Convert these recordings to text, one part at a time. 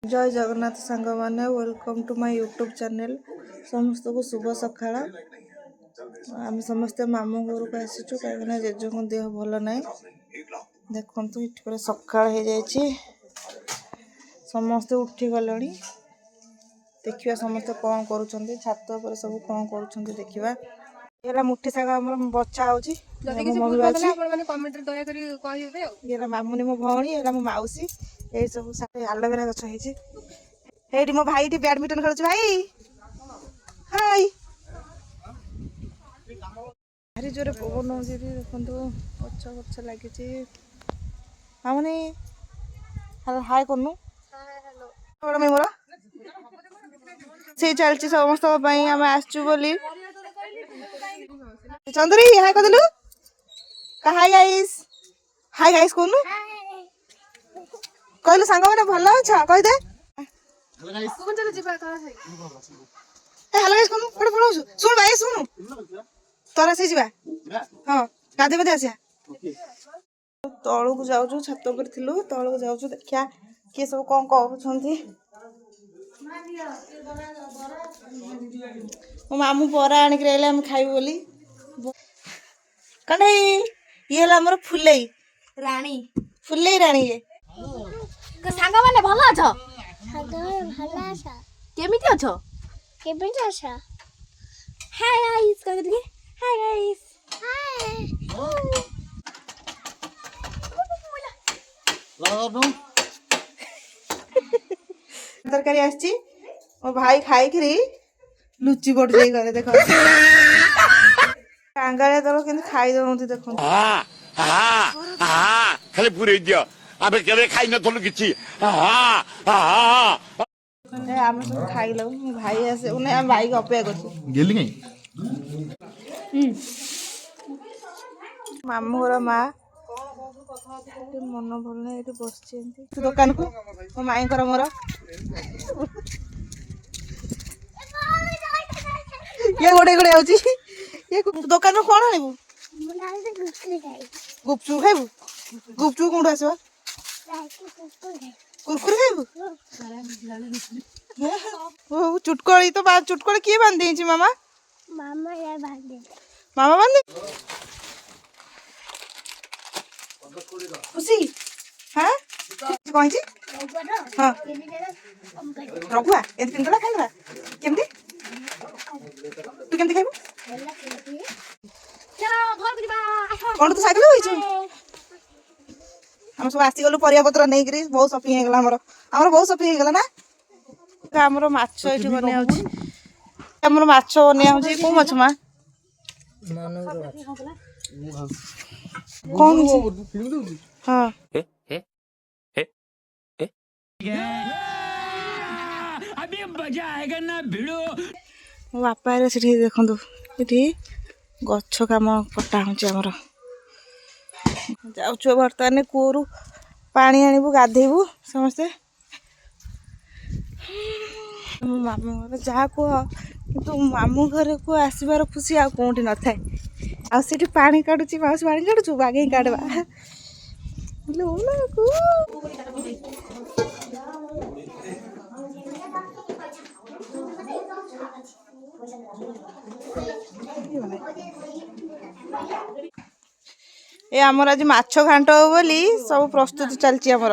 जय जगन्नाथ सांग मैंने welcome to my YouTube channel. समस्त को शुभ सकाळ। आम समस्ते मामू घर को आसीचु कहीं जेजे को देह भल ना। देखु ये सकाळ हो जाए समस्ते उठी गले। देखिए समस्ते कौन करुँच छात पर सब कौन कर देखा। ये मुठी शाग बचा होची मामुनी मो भौणी मो मौसी ये सब आलोवेरा गछ है मो भाई बैडमिंटन खेलुच भाई हाय भारी जोरे पवन हो देखो गछ गछ लगी मामुनी हाय करनु मोर से चलती समस्त आम आसचु बोली चंद्री हाय कदलु हाय गाइस कहनु कहलु सांग मैंने भल अच्छा कहदे हेलो गाइस कहनु पड़ पड़ सुन भाई सुन तोरा से जीवा हां गाधे बदे आसिया तळु को जाउछु छात पर थिलु तळु को जाउछु देखिया के सब कोन कहउछंती मो मामू बरा आनिक रहले हम खाइबो बोली कने ये हला हमर फुलेई रानी ये तो सांगा माने भला छ सांगा भला छ केमिति अछ हाय गाइस कह दे हाय गाइस हाय तरकारी आछि मो भाई खाई करी लुच्ची पड़ जाई घरे देखो कांगाले तो केन खाई दोनती देखो खाली पूरे दियो आबे केबे खाई न थलु किछि आम सब खाई लो भाई आसे उन्हें हम भाई को अपेक्षा करछु गेली नहीं मामू घर माँ मन भल ना ये बस दुकान को मो माई कर मोर ये गोटे गोटे आउची ये दुकान कौन आनिबू गुपचुप खाइबू गुपचुप कोन आसबा कुरकुरे खाइबू ओ चुटकली तो चुटकली किए बांध देछि मामा मामा बांध खुशी हाँ कौन सी हाँ रघुआ ए पिंदला खाइबा केमती तू केमती खाइबू कौन तो साइकिल होइछ हम सब आसी गलु परिया पत्र नै करी बहुत शॉपिंग हे गला हमर बहुत शॉपिंग हे गला ना हमर माछ एठी बने आउची हमर माछ बने आउची को माछ मा कौन हाँ अभी मजा आएगा ना भिड़ो मो बापा से देखु ये गछ कम कटा होमर जाऊँ बर्तमान कूरु पानी आणबू गाधेबू समस्ते मो मामू घर जहाँ कह कि मामू घर को आसबार खुशी आ कौटी न था आठी पानी काटुची माउस पानी काटुचु बागे काटवा ए आमर आज माछ घांट बोली सब प्रस्तुति चलची आमर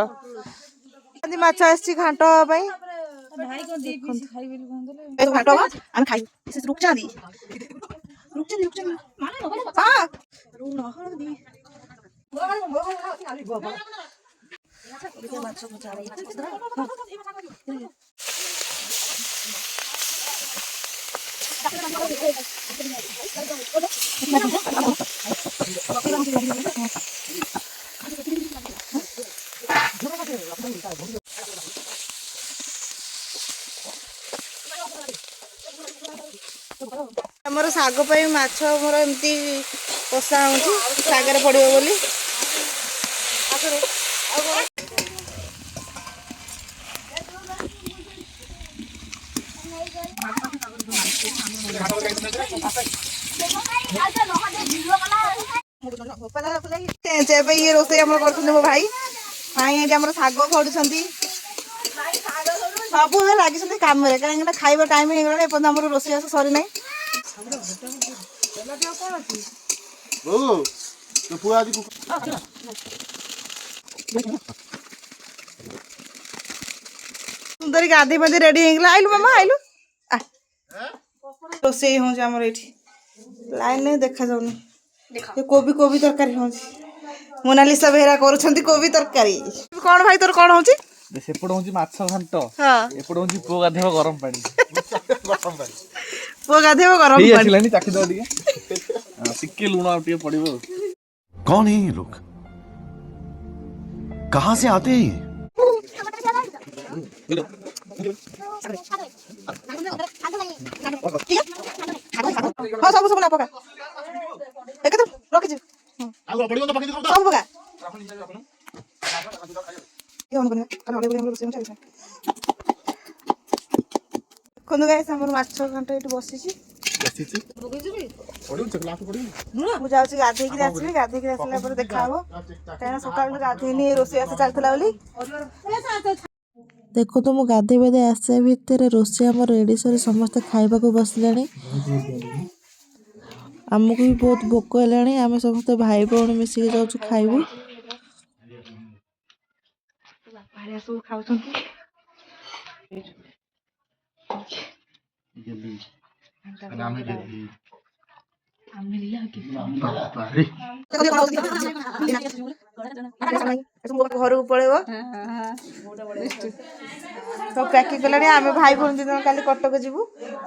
माछ आसी घांट भाई घांट हम खाई रुक जा दी हाँ आमर साग माछ मोर एमती कषा हो सागर पड़ो बोली ये रोसे मो भाई भाई ये साग खड़ुंट ସବୁ ଲାଗିଛନ୍ତି କାମରେ କାହିଁକି ନା ଖାଇବା ଟାଇମ୍ ହେଇଗଲାଣି ଏପର୍ଯ୍ୟନ୍ତ ଆମର ରୋଷେଇବାସ ସରିନାହିଁ। ସୁନ୍ଦରୀ ଗାଧେଇ ପାଧେଇ ରେଡି ହେଇଗଲା। ଆଇଲୁ ମାମା ଆଇଲୁ। ରୋଷେଇ ହଉଛି ଆମର ଏଇଠି ଲାଇନ୍ ଦେଖାଯାଉନି। କୋବି ତରକାରୀ ହଉଛି। ମୋନାଲିସା ବେହେରା କରୁଛନ୍ତି କୋବି ତରକାରୀ। କଣ ଭାଇ ତୋର କଣ ହଉଛି? ସେପଟେ ହଉଛି ମାଛ ଘାଣ୍ଟ, ହଁ ଏପଟେ ହଉଛି ପୁଅ ଗାଧେଇବ ଗରମ ପାଣି। ପୁଅ ଗାଧେଇବ ଗରମ ହେଇ ପାଣି। ଆସିଲାନି ଚାଖିଦବା ଟିକେ। ଟିକେ ଲୁଣ ଆଉ ଟିକେ ପଡିବ। कौन है ये लोग कहां से आते हैं ये ହଁ ସବୁ ନା ପକା ଏକାଥରେ ରଖିଛି ସବୁ ପକା। ଦେଖନ୍ତୁ ଗାଇସ୍ ଆମର ମାଛ ଘାଣ୍ଟ ଏଇଠି ବସିଛି। ମୁଁ ଯାଉଛି ଗାଧେଇକି ଆସିବି। ଗାଧେଇକି ଆସିଲା ପରେ ଦେଖାହବ କାହିଁକିନା ସକାଳୁ ଗାଧେଇନି ରୋଷେଇବାସ ଚାଲିଥିଲା ବୋଲି। ଦେଖନ୍ତୁ ମୁଁ ଗାଧେଇ ପାଧେଇ ଆସିବା ଭିତରେ ରୋଷେଇ ଆମର ରେଡ଼ି ସରି ସମସ୍ତେ ଖାଇବାକୁ ବସିଲେଣି। ଆମକୁ ବି ବହୁତ ଭୋକ ହେଲାଣି। ଆମେ ସମସ୍ତେ ଭାଇ ଭଉଣୀ ମିଶିକି ଯାଉଛୁ ଖାଇବୁ। ବାପା ସବୁ ଖାଉଛନ୍ତି। ଘରକୁ ପଳେଇବ ସବୁ ପ୍ୟାକିଂ କଲାଣି। ଆମେ ଭାଇ ଭଉଣୀ 2 ଜଣ କାଲି କଟକ ଯିବୁ।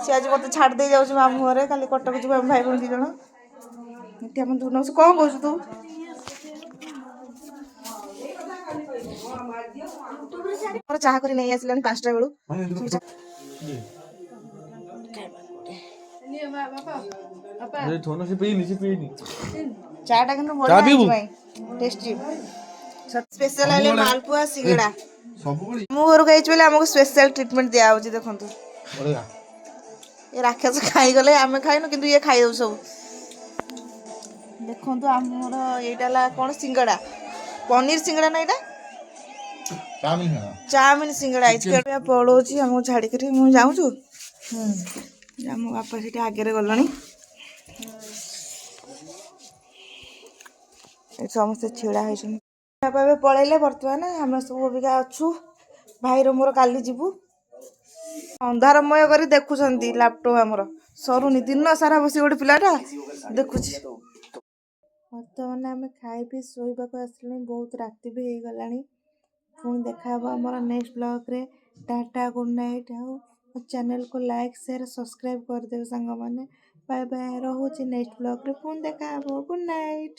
ସେ ଆଜି ମତେ ଛାଡ଼ି ଦେଇ ଯାଉଛି ମାମୁଁ ଘରେ। କାଲି କଟକ ଯିବୁ ଆମେ ଭାଇ ଭଉଣୀ 2 ଜଣ। ଏଠି ଆମେ ଦୁନଉଛୁ। କଣ କହୁଛୁ ତୁ? ମୋର ଚାହା କରି ନେଇ ଆସିଲାଣି 5ଟା ବେଳୁ। ଚା ଟା କିନ୍ତୁ ବଢିଆ ହେଇଛି ଭାଇ, ଟେଷ୍ଟି। ସ୍ପେଶାଲ ହେଲେ ମାଲପୁଆ ସିଙ୍ଗଡ଼ା। ମୁଁ ଘରକୁ ହେଇଛି ବୋଲି ଆମକୁ ସ୍ପେଶାଲ ଟ୍ରିଟମେଣ୍ଟ ଦିଆହଉଛି। ଦେଖନ୍ତୁ ଏ ରାକ୍ଷସ ଖାଇଗଲେ ଆମେ ଖାଇନୁ କିନ୍ତୁ ଇଏ ଖାଇଦଉ ସବୁ। ଦେଖନ୍ତୁ ଆମର ଏଇଟା ହେଲା କଣ ସିଙ୍ଗଡ଼ା, ପନିର ସିଙ୍ଗଡ଼ା ନା ଏଇଟା ଚାଉମିନ ସିଙ୍ଗଡ଼ା ହେଇଛି। ପଳଉଛି ଆମକୁ ଛାଡ଼ିକିରି। ମୁଁ ଯାଉଛୁ ଆମ ବାପା ସେଠି ଆଗରେ ଗଲେଣି। ଏଠି ସମସ୍ତେ ଛିଡ଼ା ହେଇଛନ୍ତି। ବାପା ଏବେ ପଳେଇଲେ। ବର୍ତ୍ତମାନ ଆମେ ସବୁ ଅବିକା ଅଛୁ ଭାଇର ମୋର। କାଲି ଯିବୁ। ଅନ୍ଧାରମୟ କରି ଦେଖୁଛନ୍ତି ଲାପଟପ୍ ଆମର ସରୁନି। ଦିନ ସାରା ବସି ଗୋଟେ ପିଲାଟା ଦେଖୁଛି। ବର୍ତ୍ତମାନ ଆମେ ଖାଇ ପିଇ ଶୋଇବାକୁ ଆସିଲୁଣି। ବହୁତ ରାତି ବି ହେଇଗଲାଣି। ପୁଣି ଦେଖାହବ ଆମର ନେକ୍ସଟ ବ୍ଲଗ୍ରେ। Tata good night. ଆଉ ଚ୍ୟାନେଲକୁ ଲାଇକ୍ ସେୟାର ସବସ୍କ୍ରାଇବ୍ କରିଦେବେ ସାଙ୍ଗମାନେ। Bye bye. ରହୁଛି ନେକ୍ସଟ ବ୍ଲଗ୍ରେ ପୁଣି ଦେଖାହବ। Good night.